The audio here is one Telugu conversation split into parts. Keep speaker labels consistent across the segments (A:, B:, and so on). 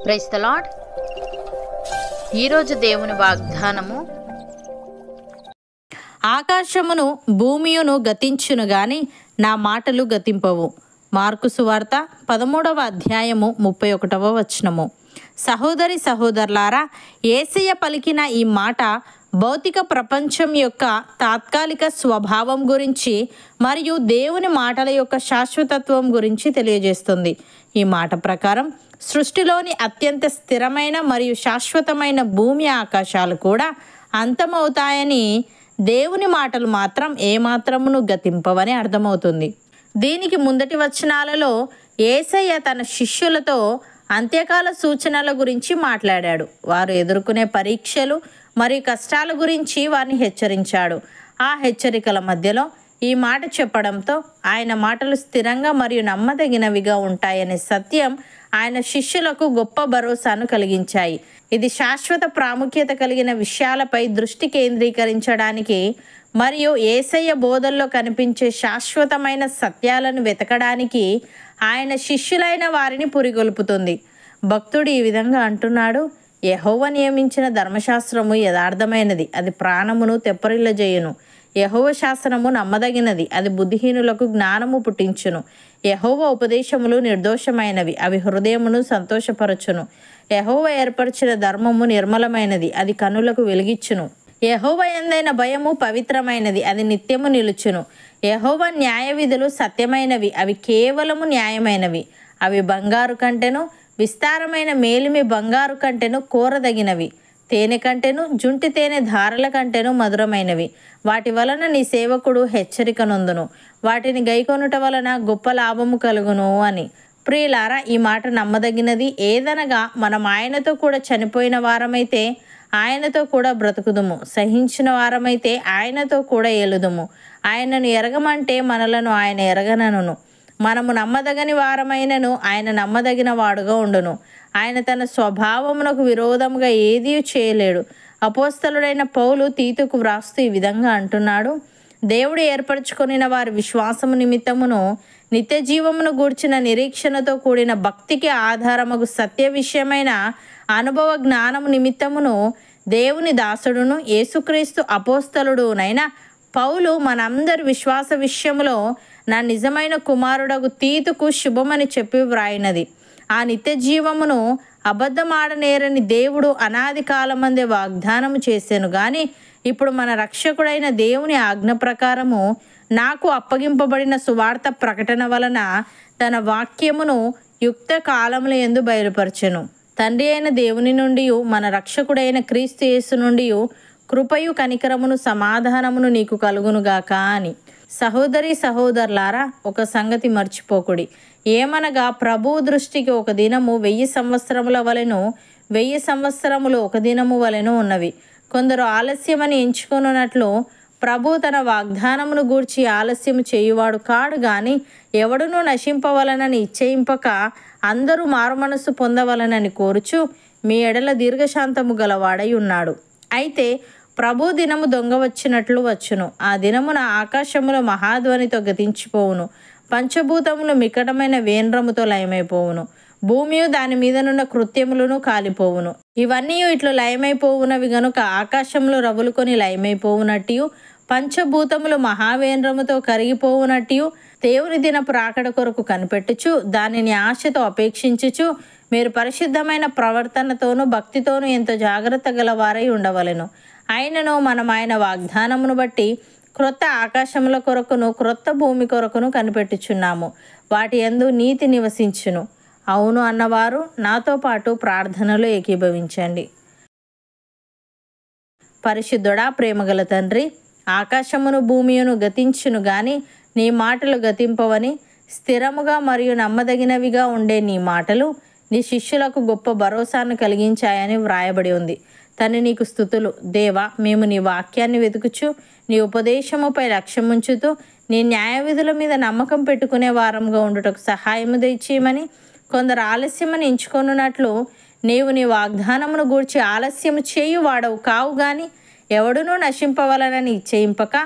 A: Praise the lord. ఈరోజు దేవుని వాగ్దానము,
B: ఆకాశమును భూమియును గతించును గాని నా మాటలు గతింపవు. మార్కు సువార్త 13వ అధ్యాయము 31వ వచనము. సహోదరి సహోదరులారా, యేసయ్య పలికిన ఈ మాట భౌతిక ప్రపంచం యొక్క తాత్కాలిక స్వభావం గురించి మరియు దేవుని మాటల యొక్క శాశ్వతత్వం గురించి తెలియజేస్తుంది. ఈ మాట ప్రకారం సృష్టిలోని అత్యంత స్థిరమైన మరియు శాశ్వతమైన భూమి ఆకాశాలు కూడా అంతమవుతాయని, దేవుని మాటలు మాత్రం ఏమాత్రమును గతింపవని అర్థమవుతుంది. దీనికి ముందటి వచనాలలో యేసయ్య తన శిష్యులతో అంత్యకాల సూచనల గురించి మాట్లాడాడు. వారు ఎదుర్కొనే పరీక్షలు మరియు కష్టాల గురించి వారిని హెచ్చరించాడు. ఆ హెచ్చరికల మధ్యలో ఈ మాట చెప్పడంతో ఆయన మాటలు స్థిరంగా మరియు నమ్మదగినవిగా ఉంటాయనే సత్యం ఆయన శిష్యులకు గొప్ప భరోసాను కలిగించాయి. ఇది శాశ్వత ప్రాముఖ్యత కలిగిన విషయాలపై దృష్టి కేంద్రీకరించడానికి మరియు యేసయ్య బోధల్లో కనిపించే శాశ్వతమైన సత్యాలను వెతకడానికి ఆయన శిష్యులైన వారిని పురిగొల్పుతుంది. భక్తుడు ఈ విధంగా అంటున్నాడు: యెహోవా నియమించిన ధర్మశాస్త్రము యథార్థమైనది, అది ప్రాణమును తెప్పరిల్లజేయును. యెహోవా శాసనము నమ్మదగినది, అది బుద్ధిహీనులకు జ్ఞానము పుట్టించును. యెహోవా ఉపదేశములు నిర్దోషమైనవి, అవి హృదయమును సంతోషపరచును. యెహోవా ఏర్పరిచిన ధర్మము నిర్మలమైనది, అది కనులకు వెలిగిచ్చును. యెహోవా యందైన భయము పవిత్రమైనది, అది నిత్యము నిలుచును. యెహోవా న్యాయ విధులు సత్యమైనవి, అవి కేవలము న్యాయమైనవి. అవి బంగారు కంటెను, విస్తారమైన మేలిమి బంగారు కంటెను కోరదగినవి. తేనె కంటెను, జుంటి తేనె ధారల కంటెను మధురమైనవి. వాటి వలన నీ సేవకుడు హెచ్చరిక నొందును, వాటిని గైకొనుట వలన గొప్ప లాభము కలుగును అని. ప్రియులారా, ఈ మాట నమ్మదగినది. ఏదనగా మనం ఆయనతో కూడా చనిపోయిన వారమైతే ఆయనతో కూడా బ్రతుకుదుము, సహించిన వారమైతే ఆయనతో కూడా ఏలుదుము. ఆయనను ఎరగమంటే మనలను ఆయన ఎరగనను. మనము నమ్మదగని వారమైనను ఆయన నమ్మదగిన వాడుగా ఉండును. ఆయన తన స్వభావమునకు విరోధముగా ఏదీ చేయలేడు. అపోస్తలుడైన పౌలు తీతుకు వ్రాస్తూ ఈ విధంగా అంటున్నాడు: దేవుడు ఏర్పరచుకొనిన వారి విశ్వాసము నిమిత్తమును నిత్య జీవమును గూర్చిన నిరీక్షణతో కూడిన భక్తికి ఆధారముగు సత్య విషయమైన అనుభవ జ్ఞానము నిమిత్తమును దేవుని దాసుడును యేసుక్రీస్తు అపోస్తలుడునైన పౌలు మనందరి విశ్వాస విషయములో నా నిజమైన కుమారుడగు తీతుకు శుభమని చెప్పి వ్రాయినది. ఆ నిత్య జీవమును అబద్ధమాడనేరని దేవుడు అనాది కాలమందే వాగ్దానము చేశాను గాని, ఇప్పుడు మన రక్షకుడైన దేవుని ఆజ్ఞ ప్రకారము నాకు అప్పగింపబడిన సువార్త ప్రకటన వలన తన వాక్యమును యుక్త కాలముల యందు బయలుపరచెను. తండ్రి అయిన దేవుని నుండి, మన రక్షకుడైన క్రీస్తు యేసు నుండి కృపయు కనికరమును సమాధానమును నీకు కలుగునుగాక అని. సహోదరి సహోదరులారా, ఒక సంగతి మర్చిపోకుడి. ఏమనగా ప్రభువు దృష్టికి ఒక దినము 1000 సంవత్సరముల వలెను, 1000 సంవత్సరములు ఒక దినము వలెను ఉన్నవి. కొందరు ఆలస్యమని ఎంచుకొనున్నట్లు ప్రభు తన వాగ్దానమును గూర్చి ఆలస్యము చేయువాడు కాడు గాని, ఎవడునూ నశింపవలనని ఇచ్చయింపక అందరూ మారుమనస్సు పొందవలనని కోరుచు మీ ఎడల దీర్ఘశాంతము గలవాడై ఉన్నాడు. అయితే ప్రభు దినము దొంగ వచ్చినట్లు వచ్చును. ఆ దినమున ఆకాశములో మహాధ్వనితో గతించిపోవును, పంచభూతములు మికటమైన వేండ్రముతో లయమైపోవును, భూమియు దాని మీదనున్న కృత్యములను కాలిపోవును. ఇవన్నీ ఇట్లు లయమైపోవునవి గనుక ఆకాశములు రవులుకొని లయమైపోవునట్టు, పంచభూతములు మహావేంద్రముతో కరిగిపోవునట్టు దేవుని దినపు రాకడ కొరకు కనిపెట్టుచు దానిని ఆశతో అపేక్షించుచు మీరు పరిశుద్ధమైన ప్రవర్తనతోనూ భక్తితోనూ ఎంతో జాగ్రత్త గలవారై ఉండవలెను. అయినను మనం ఆయన వాగ్దానమును బట్టి క్రొత్త ఆకాశముల కొరకును క్రొత్త భూమి కొరకును కనిపెట్టుచున్నాము. వాటి యందు నీతి నివసించును. అవును అన్నవారు నాతో పాటు ప్రార్థనలో ఏకీభవించండి. పరిశుద్ధుడా, ప్రేమగల తండ్రి, ఆకాశమును భూమియును గతించును గాని నీ మాటలు గతింపవని, స్థిరముగా మరియు నమ్మదగినవిగా ఉండే నీ మాటలు నీ శిష్యులకు గొప్ప భరోసాను కలిగించాయని వ్రాయబడి ఉంది. తండ్రి, నీకు స్తుతులు. దేవా, మేము నీ వాక్యాన్ని వెతుకుచు నీ ఉపదేశముపై లక్ష్యముంచుతూ నీ న్యాయ విధుల మీద నమ్మకం పెట్టుకునే వారంగా ఉండుటకు సహాయము దయచేయమని, కొందరు ఆలస్యమని ఎంచుకొనున్నట్లు నీవు నీ వాగ్దానమును గూర్చి ఆలస్యము చేయువాడవు కావు గాని, ఎవడునూ నశింపవలనని ఇచ్చయింపక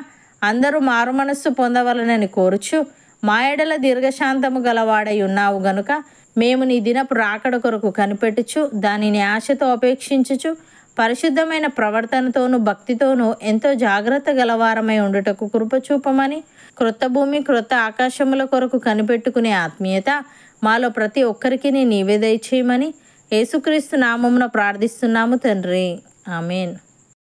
B: అందరూ మారుమనస్సు పొందవలనని కోరుచు మా ఎడల దీర్ఘశాంతము గలవాడై ఉన్నావు గనుక మేము నీ దినపు రాకడ కొరకు కనిపెట్టుచు దానిని ఆశతో అపేక్షించుచు పరిశుద్ధమైన ప్రవర్తనతోనూ భక్తితోనూ ఎంతో జాగ్రత్త గలవారమై ఉండుటకు కృపచూపమని, క్రొత్త భూమి క్రొత్త ఆకాశముల కొరకు కనిపెట్టుకునే ఆత్మీయత మాలో ప్రతి ఒక్కరికి నీవే దయచేయమని యేసుక్రీస్తు నామమున ప్రార్థిస్తున్నాము తండ్రి. ఆమేన్.